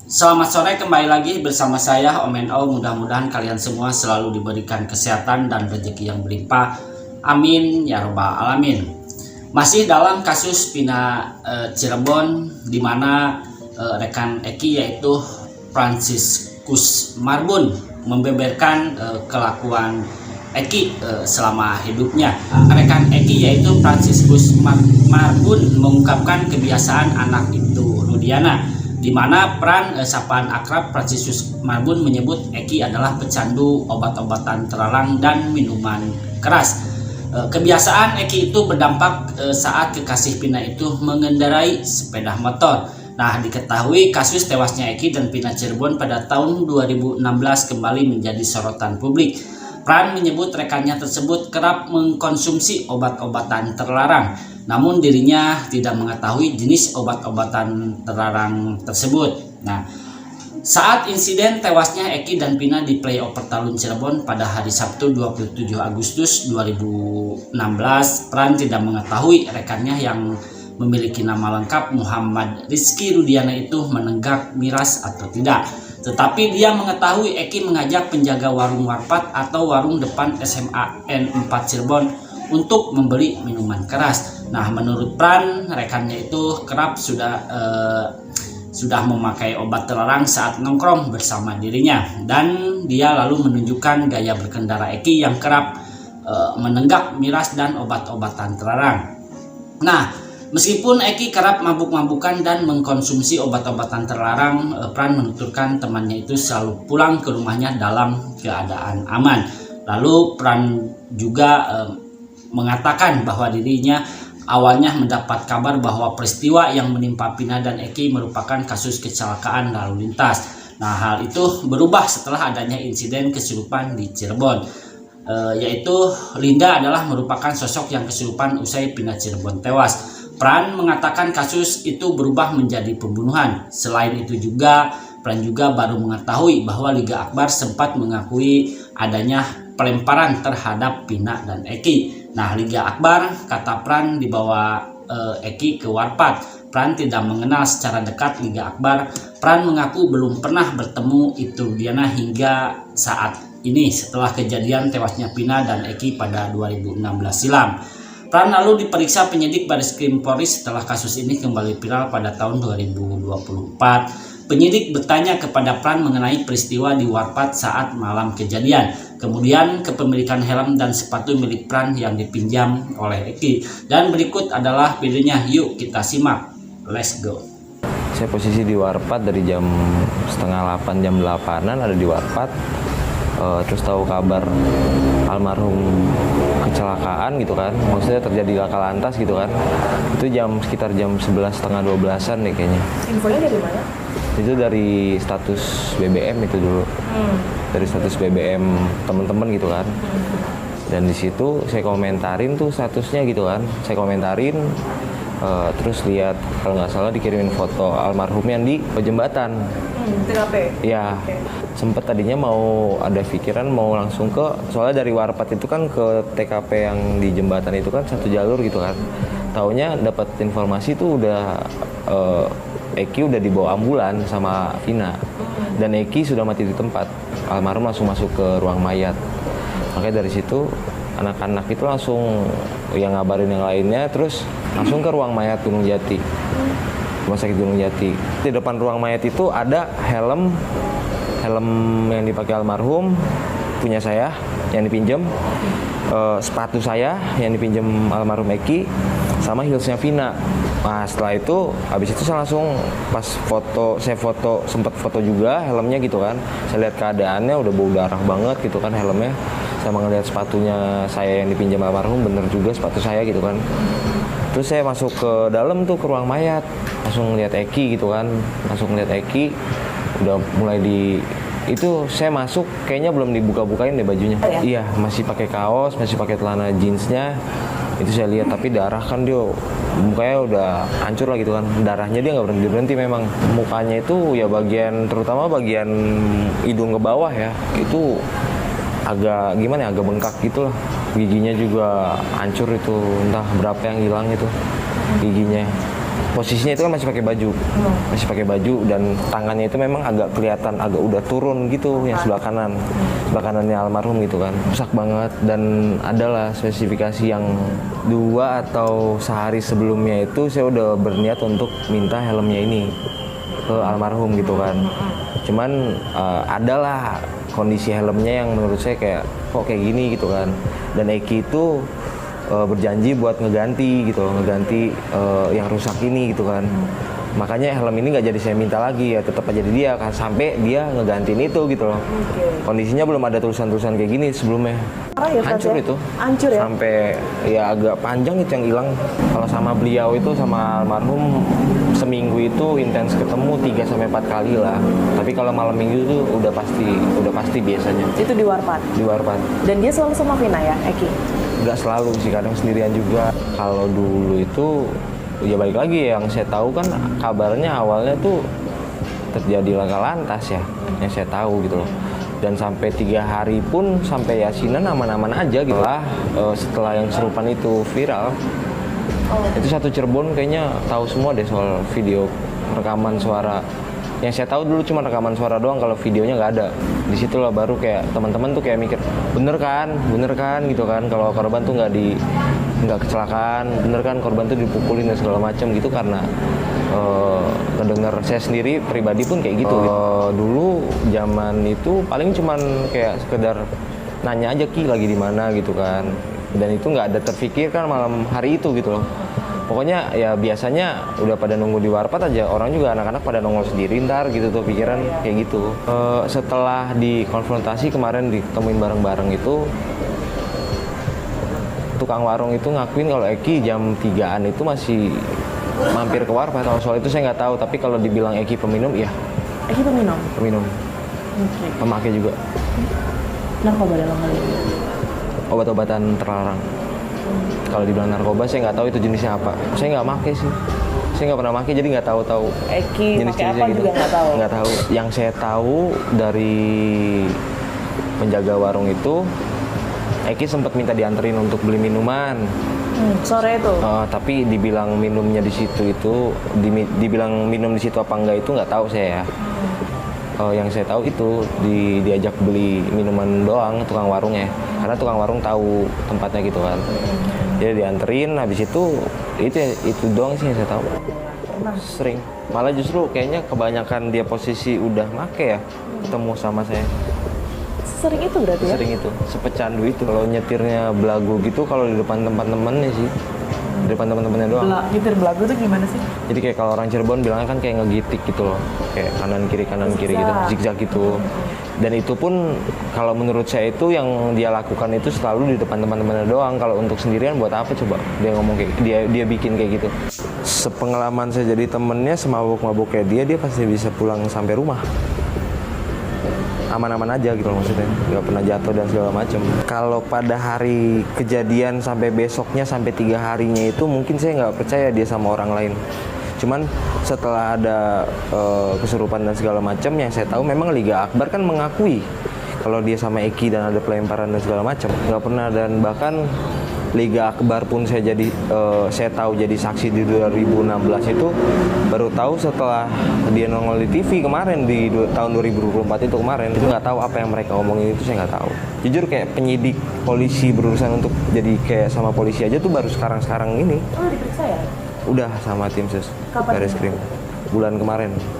Selamat sore, kembali lagi bersama saya Om NO. Mudah-mudahan kalian semua selalu diberikan kesehatan dan rezeki yang berlimpah. Amin ya robbal alamin. Masih dalam kasus Pina Cirebon, di mana rekan Eki yaitu Franciscus Marbun membeberkan kelakuan Eki selama hidupnya. Rekan Eki yaitu Franciscus Marbun mengungkapkan kebiasaan anak itu Rudiana, di mana peran sapaan akrab Franciscus Marbun menyebut Eki adalah pecandu obat-obatan terlarang dan minuman keras. Kebiasaan Eki itu berdampak saat kekasih Pina itu mengendarai sepeda motor. Nah, diketahui kasus tewasnya Eki dan Pina Cirebon pada tahun 2016 kembali menjadi sorotan publik. Pran menyebut rekannya tersebut kerap mengkonsumsi obat-obatan terlarang, namun dirinya tidak mengetahui jenis obat-obatan terlarang tersebut. Nah, saat insiden tewasnya Eki dan Pina di Playoff Pertalun Cirebon pada hari Sabtu 27 Agustus 2016, Pran tidak mengetahui rekannya yang memiliki nama lengkap Muhammad Rizky Rudiana itu menenggak miras atau tidak. Tetapi dia mengetahui Eki mengajak penjaga warung Warpat atau warung depan SMA N4 Cirebon untuk membeli minuman keras. Nah, menurut Pran, rekannya itu kerap sudah memakai obat terlarang saat nongkrong bersama dirinya, dan dia lalu menunjukkan gaya berkendara Eki yang kerap menenggak miras dan obat-obatan terlarang. Nah, meskipun Eki kerap mabuk-mabukan dan mengkonsumsi obat-obatan terlarang, Pran menuturkan temannya itu selalu pulang ke rumahnya dalam keadaan aman. Lalu Pran juga mengatakan bahwa dirinya awalnya mendapat kabar bahwa peristiwa yang menimpa Pina dan Eki merupakan kasus kecelakaan lalu lintas. Nah, hal itu berubah setelah adanya insiden kesurupan di Cirebon. Yaitu Linda adalah merupakan sosok yang kesurupan usai Pina Cirebon tewas. Pran mengatakan kasus itu berubah menjadi pembunuhan. Selain itu juga, Pran juga baru mengetahui bahwa Liga Akbar sempat mengakui adanya pelemparan terhadap Pina dan Eki. Nah, Liga Akbar, kata Pran, dibawa Eki ke Warpat. Pran tidak mengenal secara dekat Liga Akbar. Pran mengaku belum pernah bertemu itu Diana hingga saat ini setelah kejadian tewasnya Pina dan Eki pada 2016 silam. Pran lalu diperiksa penyidik Bareskrim Polri setelah kasus ini kembali viral pada tahun 2024. Penyidik bertanya kepada Pran mengenai peristiwa di Warpat saat malam kejadian, kemudian kepemilikan helm dan sepatu milik Pran yang dipinjam oleh Eki. Dan berikut adalah videonya, yuk kita simak. Let's go. Saya posisi di Warpat dari jam setengah 8, jam 8-an ada di Warpat. Terus tahu kabar almarhum kecelakaan gitu kan, maksudnya terjadi laka lantas gitu kan, itu sekitar jam 11, setengah 12-an deh kayaknya. Infonya dari mana? Itu dari status BBM itu dulu, dari status BBM temen-temen gitu kan. Dan di situ saya komentarin tuh statusnya gitu kan, saya komentarin. Terus lihat kalau nggak salah dikirimin foto almarhum yang di jembatan. TKP? Iya, okay. Sempet tadinya mau ada pikiran mau langsung soalnya dari Warpat itu kan ke TKP yang di jembatan itu kan satu jalur gitu kan. Taunya dapat informasi tuh udah Eki udah dibawa ambulan sama Vina, dan Eki sudah mati di tempat. Almarhum langsung masuk ke ruang mayat. Makanya dari situ anak-anak itu langsung yang ngabarin yang lainnya, terus langsung ke ruang mayat Gunung Jati, Rumah Sakit Gunung Jati. Di depan ruang mayat itu ada helm yang dipakai almarhum punya saya yang dipinjam, sepatu saya yang dipinjam almarhum Eki, sama heelsnya Vina. Nah, setelah itu habis itu saya langsung pas sempat foto juga helmnya gitu kan. Saya lihat keadaannya udah bau darah banget gitu kan helmnya. Saya ngeliat sepatunya saya yang dipinjam almarhum, bener juga sepatu saya gitu kan. Terus saya masuk ke dalam tuh ke ruang mayat, langsung ngeliat Eki gitu kan, udah mulai itu saya masuk kayaknya belum dibuka-bukain deh bajunya. Iya, masih pakai kaos, masih pakai celana jeansnya. Itu saya lihat, tapi darah kan dia mukanya udah hancur lah gitu kan. Darahnya dia nggak berhenti memang. Mukanya itu ya terutama bagian hidung ke bawah ya, itu agak gimana ya, agak bengkak gitu lah. Giginya juga hancur itu, entah berapa yang hilang itu giginya. posisinya itu kan masih pakai baju dan tangannya itu memang agak kelihatan agak udah turun gitu yang sebelah kanannya almarhum gitu kan, rusak banget. Dan adalah spesifikasi yang 2 atau sehari sebelumnya itu saya udah berniat untuk minta helmnya ini ke almarhum gitu kan. Cuman adalah kondisi helmnya yang menurut saya kayak kok kayak gini gitu kan. Dan Eki itu berjanji buat ngeganti yang rusak ini gitu kan. Makanya helm ini nggak jadi saya minta lagi, ya tetap aja di dia kan sampai dia ngegantiin itu gitu loh. Kondisinya belum ada tulisan-tulisan kayak gini sebelumnya. Parah ya, Hancur ya? itu. Hancur ya? Sampai ya agak panjang itu yang hilang. Kalau sama beliau itu sama almarhum seminggu itu intens ketemu 3 sampai 4 kali lah. Tapi kalau malam minggu itu udah pasti biasanya. Itu di Warpat. Di Warpat. Dan dia selalu sama Vina ya, Eki? Nggak selalu sih, kadang sendirian juga. Kalau dulu itu ya balik lagi yang saya tahu kan kabarnya awalnya tuh terjadi laka lantas ya, yang saya tahu gitu loh. Dan sampai 3 hari pun sampai yasinan aman-aman aja gitu lah. Setelah yang serupan itu viral, itu satu Cirebon kayaknya tahu semua deh soal video rekaman suara. Yang saya tahu dulu cuma rekaman suara doang, kalau videonya nggak ada. Disitulah baru kayak teman-teman tuh kayak mikir bener kan gitu kan, kalau korban tuh nggak kecelakaan, bener kan korban tuh dipukulin dan segala macam gitu. Karena ngedenger saya sendiri pribadi pun kayak gitu. Dulu zaman itu paling cuman kayak sekedar nanya aja Ki lagi di mana gitu kan, dan itu nggak ada terfikirkan malam hari itu gitu loh. Pokoknya ya biasanya udah pada nunggu di Warpat aja, orang juga anak-anak pada nongol sendiri ntar gitu tuh pikiran kayak gitu. Setelah dikonfrontasi kemarin ditemuin bareng-bareng itu, tukang warung itu ngakuin kalau Eki jam 3-an itu masih mampir ke Warpat. Kalau soal itu saya nggak tahu, tapi kalau dibilang Eki peminum, iya. Eki peminum? Peminum. Oke. Pemakai juga. Narkoba dalam hal ini? Obat-obatan terlarang. Kalau dibilang narkoba, saya nggak tahu itu jenisnya apa. Saya nggak make sih. Saya nggak pernah make, jadi nggak tahu Eki pakai apa gitu. juga nggak tahu? Nggak tahu. Yang saya tahu dari penjaga warung itu, Eki sempat minta dianterin untuk beli minuman. Sore itu? Tapi dibilang minumnya di situ itu, dibilang minum di situ apa enggak itu nggak tahu saya ya. Yang saya tahu itu diajak beli minuman doang tukang warungnya, karena tukang warung tahu tempatnya gitu kan. Jadi dianterin, habis itu doang sih yang saya tahu. Sering, malah justru kayaknya kebanyakan dia posisi udah make ya ketemu sama saya. Sering itu berarti ya? Sering itu, sepecandu itu. Kalau nyetirnya belagu gitu, kalau di depan teman-temannya sih, di depan teman-temannya doang. Nyetir belagu tuh gimana sih? Jadi kayak kalau orang Cirebon bilangnya kan kayak ngegitik gitu loh, kayak kanan kiri gitu, zigzag gitu. Dan itu pun kalau menurut saya itu yang dia lakukan itu selalu di depan teman-temannya doang. Kalau untuk sendirian buat apa coba dia ngomong kayak dia bikin kayak gitu. Sepengalaman saya jadi temennya, semabuk-mabuk kayak dia pasti bisa pulang sampai rumah aman-aman aja gitu loh, maksudnya nggak pernah jatuh dan segala macam. Kalau pada hari kejadian sampai besoknya sampai 3 harinya itu mungkin saya nggak percaya dia sama orang lain. Cuman setelah ada kesurupan dan segala macam, yang saya tahu memang Liga Akbar kan mengakui kalau dia sama Eki dan ada pelemparan dan segala macam. Nggak pernah, dan bahkan Liga Akbar pun saya tahu jadi saksi di 2016 itu baru tahu setelah dia nongol di TV kemarin di tahun 2024 itu kemarin. Itu nggak tahu apa yang mereka omongin, itu saya nggak tahu. Jujur kayak penyidik polisi berurusan untuk jadi kayak sama polisi aja tuh baru sekarang ini. Oh, diperiksa ya? Udah sama tim sus Baris Krim bulan kemarin.